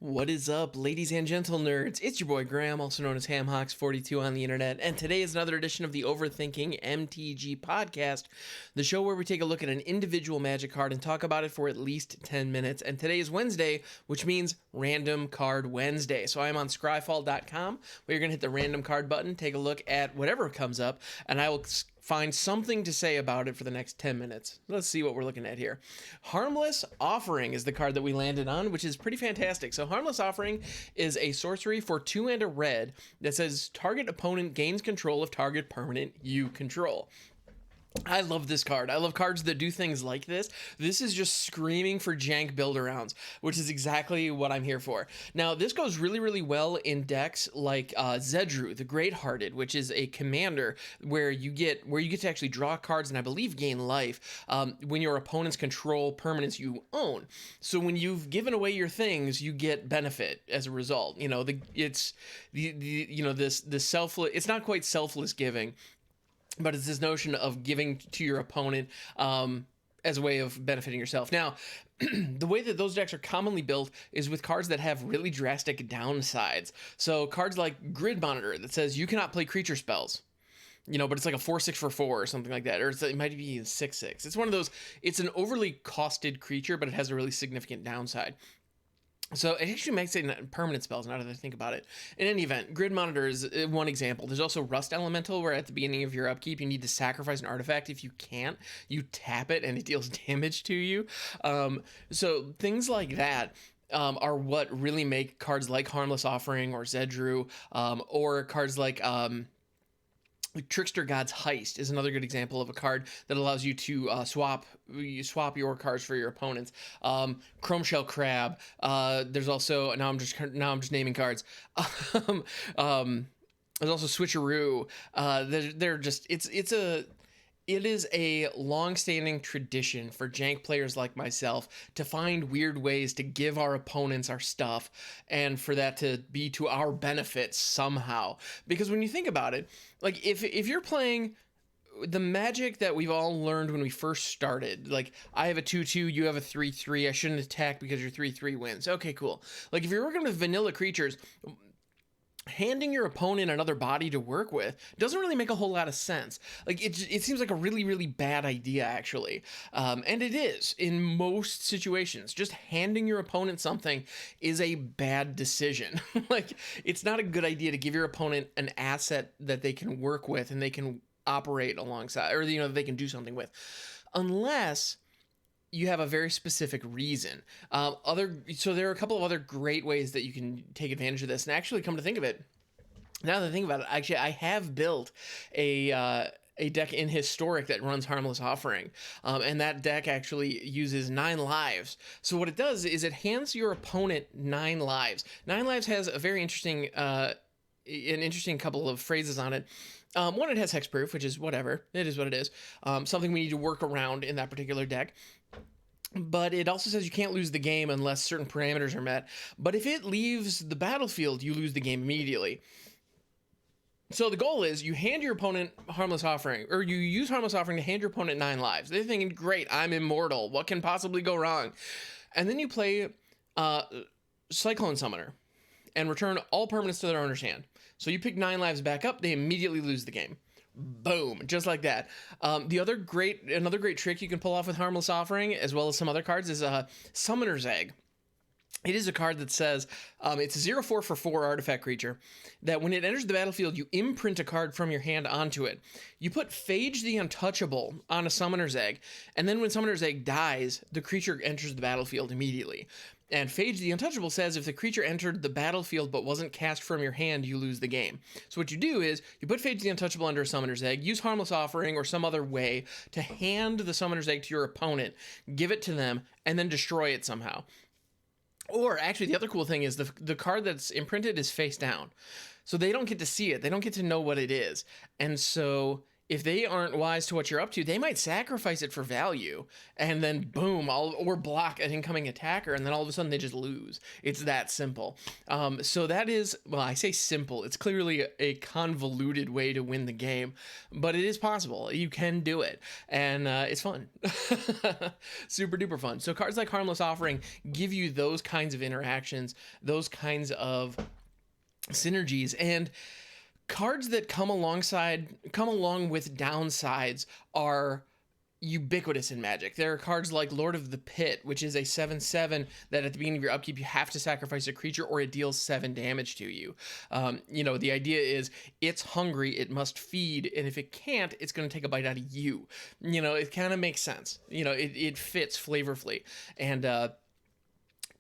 What is up, ladies and gentle nerds? It's your boy Graham, also known as HamHawks42 on the internet, and today is another edition of the Overthinking MTG podcast, the show where we take a look at an individual Magic card and talk about it for at least 10 minutes. And today is Wednesday, which means Random Card Wednesday. So I am on scryfall.com, where you're going to hit the random card button, take a look at whatever comes up, and I will find something to say about it for the next 10 minutes. Let's see what we're looking at here. Harmless Offering is the card that we landed on, which is pretty fantastic. So Harmless Offering is a sorcery for 2 and a red that says target opponent gains control of target permanent you control. I love this card. I love cards that do things like this. This is just screaming for jank build-arounds, which is exactly what I'm here for. Now, this goes really, really well in decks like Zedru, the Great-Hearted, which is a commander where you get to actually draw cards and I believe gain life when your opponents control permanents you own. So when you've given away your things, you get benefit as a result. You know, this selfless. It's not quite selfless giving, but it's this notion of giving to your opponent as a way of benefiting yourself. Now, the way that those decks are commonly built is with cards that have really drastic downsides. So cards like Grid Monitor that says you cannot play creature spells. You know, but it's like a 4/6 for 4 or something like that. Or it might be 6/6. It's one of those, it's an overly costed creature, but it has a really significant downside. So it actually makes it permanent spells now that I think about it. In any event, Grid Monitor is one example. There's also Rust Elemental, where at the beginning of your upkeep, you need to sacrifice an artifact. If you can't, you tap it and it deals damage to you. So things like that are what really make cards like Harmless Offering or Zedru, or cards like Trickster God's Heist is another good example of a card that allows you to swap your cards for your opponents. Chrome Shell Crab. There's also now I'm just naming cards. There's also Switcheroo. It is a long-standing tradition for jank players like myself to find weird ways to give our opponents our stuff and for that to be to our benefit somehow. Because when you think about it, like if you're playing the Magic that we've all learned when we first started, like I have a 2/2, you have a 3/3, I shouldn't attack because your 3/3 wins. Okay, cool. Like if you're working with vanilla creatures, handing your opponent another body to work with doesn't really make a whole lot of sense. Like it seems like a really, really bad idea, actually. And it is in most situations. Just handing your opponent something is a bad decision. Like it's not a good idea to give your opponent an asset that they can work with and they can operate alongside, or that they can do something with, unless you have a very specific reason. So there are a couple of other great ways that you can take advantage of this. And actually, come to think of it, now that I think about it, actually, I have built a deck in Historic that runs Harmless Offering. And that deck actually uses 9 lives. So what it does is it hands your opponent 9 lives. 9 lives has a very interesting, an interesting couple of phrases on it. One, it has hexproof, which is whatever. It is what it is. Something we need to work around in that particular deck. But it also says you can't lose the game unless certain parameters are met. But if it leaves the battlefield, you lose the game immediately. So the goal is you hand your opponent Harmless Offering, or you use Harmless Offering to hand your opponent 9 lives. They're thinking, great, I'm immortal. What can possibly go wrong? And then you play Cyclone Summoner and return all permanents to their owner's hand. So you pick 9 lives back up, they immediately lose the game. Boom, just like that. Another great trick you can pull off with Harmless Offering, as well as some other cards, is Summoner's Egg. It is a card that says, it's a 0/4 for 4 artifact creature, that when it enters the battlefield, you imprint a card from your hand onto it. You put Phage the Untouchable on a Summoner's Egg, and then when Summoner's Egg dies, the creature enters the battlefield immediately. And Phage the Untouchable says if the creature entered the battlefield but wasn't cast from your hand, you lose the game. So what you do is you put Phage the Untouchable under a Summoner's Egg, use Harmless Offering or some other way to hand the Summoner's Egg to your opponent, give it to them, and then destroy it somehow. Or actually, the other cool thing is the card that's imprinted is face down. So they don't get to see it. They don't get to know what it is. And so if they aren't wise to what you're up to, they might sacrifice it for value, and then boom, or block an incoming attacker, and then all of a sudden they just lose. It's that simple. So that is, well, I say simple. It's clearly a convoluted way to win the game, but it is possible. You can do it, and it's fun. Super duper fun. So cards like Harmless Offering give you those kinds of interactions, those kinds of synergies, and cards that come along with downsides are ubiquitous in Magic. There are cards like Lord of the Pit, which is a 7/7 that at the beginning of your upkeep you have to sacrifice a creature or it deals 7 damage to you. The idea is it's hungry, it must feed, and if it can't, it's going to take a bite out of you. It kind of makes sense. It fits flavorfully, and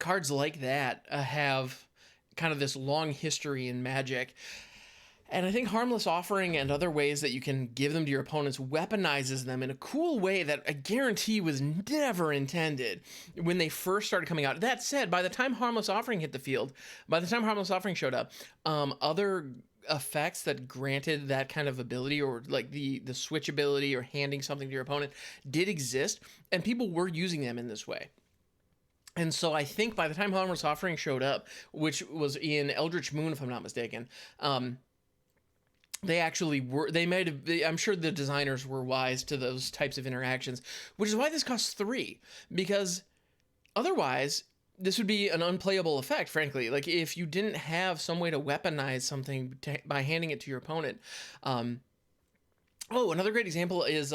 cards like that have kind of this long history in Magic. And I think Harmless Offering and other ways that you can give them to your opponents weaponizes them in a cool way that I guarantee was never intended when they first started coming out. That said, by the time Harmless Offering hit the field, by the time Harmless Offering showed up, other effects that granted that kind of ability, or like the switch ability or handing something to your opponent, did exist, and people were using them in this way. And so I think by the time Harmless Offering showed up, which was in Eldritch Moon, if I'm not mistaken, they actually were, I'm sure the designers were wise to those types of interactions, which is why this costs 3, because otherwise this would be an unplayable effect, frankly. Like if you didn't have some way to weaponize something by handing it to your opponent. Another great example is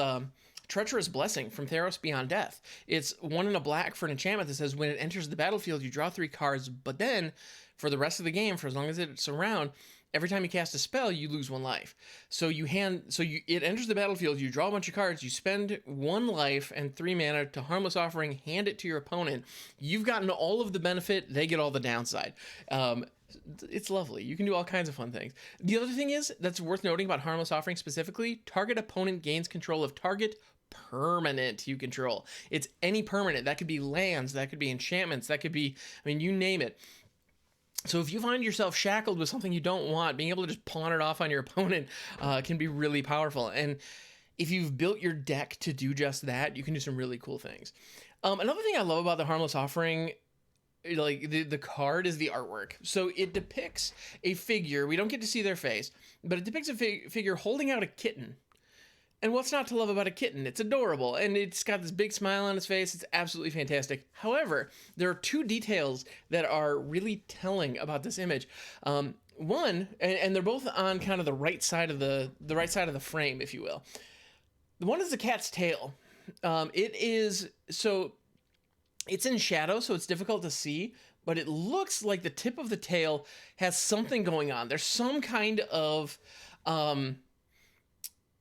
Treacherous Blessing from Theros Beyond Death. It's 1 and a black for an enchantment that says when it enters the battlefield, you draw 3 cards, but then for the rest of the game, for as long as it's around, every time you cast a spell, you lose 1 life. So it enters the battlefield, you draw a bunch of cards, you spend 1 life and 3 mana to Harmless Offering, hand it to your opponent. You've gotten all of the benefit, they get all the downside. It's lovely. You can do all kinds of fun things. The other thing that's worth noting about Harmless Offering specifically, target opponent gains control of target permanent you control. It's any permanent. That could be lands, that could be enchantments, that could be, you name it. So if you find yourself shackled with something you don't want, being able to just pawn it off on your opponent can be really powerful. And if you've built your deck to do just that, you can do some really cool things. Another thing I love about the Harmless Offering, like the card, is the artwork. So it depicts a figure. We don't get to see their face, but it depicts a figure holding out a kitten. And what's not to love about a kitten? It's adorable, and it's got this big smile on its face. It's absolutely fantastic. However, there are 2 details that are really telling about this image. One, and they're both on kind of the right side of the frame, if you will. The one is the cat's tail. It's in shadow, so it's difficult to see, but it looks like the tip of the tail has something going on. There's some kind of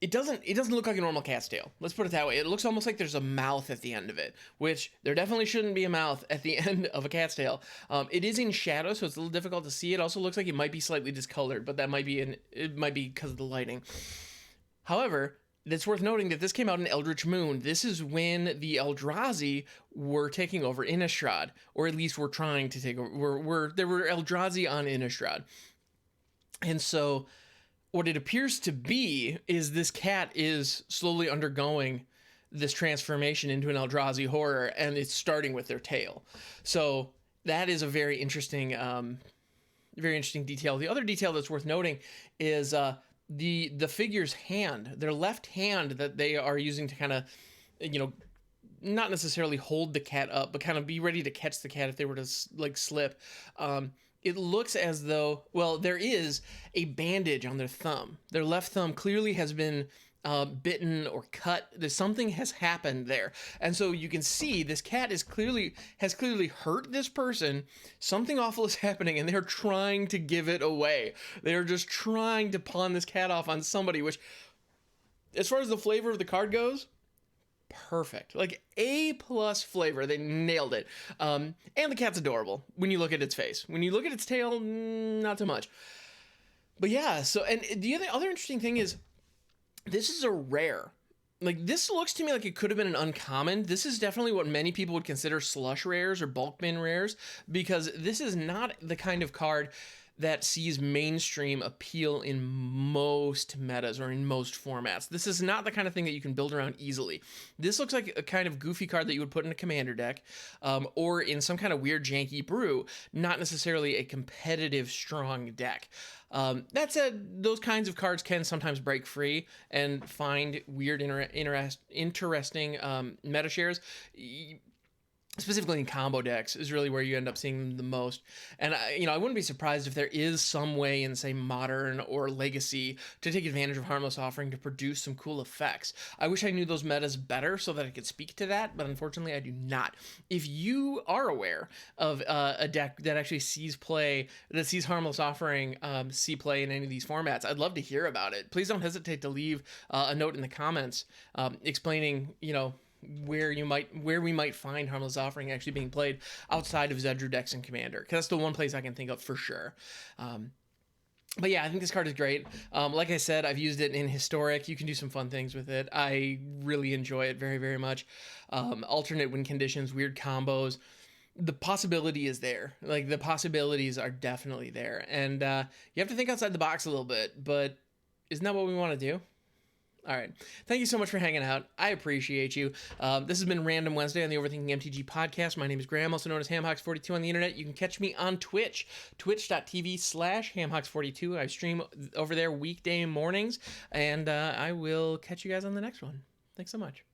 It doesn't look like a normal cat's tail. Let's put it that way. It looks almost like there's a mouth at the end of it, which there definitely shouldn't be a mouth at the end of a cat's tail. It is in shadow, so it's a little difficult to see. It also looks like it might be slightly discolored, but it might be because of the lighting. However, it's worth noting that this came out in Eldritch Moon. This is when the Eldrazi were taking over Innistrad, or at least were trying to take over. There were Eldrazi on Innistrad. And so what it appears to be is this cat is slowly undergoing this transformation into an Eldrazi horror, and it's starting with their tail. So that is a very interesting detail. The other detail that's worth noting is the figure's hand, their left hand that they are using to kind of, not necessarily hold the cat up, but kind of be ready to catch the cat if they were to slip. It looks as though, there is a bandage on their thumb. Their left thumb clearly has been bitten or cut. Something has happened there. And so you can see this cat has clearly hurt this person. Something awful is happening, and they're trying to give it away. They're just trying to pawn this cat off on somebody, which, as far as the flavor of the card goes, perfect. Like A+ flavor. They nailed it. And the cat's adorable when you look at its face. When you look at its tail, not so much. But yeah, so, and the other interesting thing is, this is a rare. Like, this looks to me like it could have been an uncommon. This is definitely what many people would consider slush rares or bulk bin rares, because this is not the kind of card that sees mainstream appeal in most metas or in most formats. This is not the kind of thing that you can build around easily. This looks like a kind of goofy card that you would put in a commander deck, or in some kind of weird janky brew, not necessarily a competitive strong deck. That said, those kinds of cards can sometimes break free and find weird, interesting meta shares. Specifically in combo decks is really where you end up seeing them the most. And I wouldn't be surprised if there is some way in, say, Modern or Legacy to take advantage of Harmless Offering to produce some cool effects. I wish I knew those metas better so that I could speak to that, but unfortunately I do not. If you are aware of a deck that actually sees Harmless Offering see play in any of these formats, I'd love to hear about it. Please don't hesitate to leave a note in the comments explaining, where we might find Harmless Offering actually being played outside of Zedru decks and Commander, because that's the one place I can think of for sure. But yeah, I think this card is great. Like I said, I've used it in Historic. You can do some fun things with it. I really enjoy it very, very much. Alternate win conditions, weird combos. The possibility is there. Like, the possibilities are definitely there. And you have to think outside the box a little bit, but isn't that what we want to do? All right. Thank you so much for hanging out. I appreciate you. This has been Random Wednesday on the Overthinking MTG podcast. My name is Graham, also known as Hamhawks42 on the internet. You can catch me on Twitch, twitch.tv/Hamhawks42. I stream over there weekday mornings, and I will catch you guys on the next one. Thanks so much.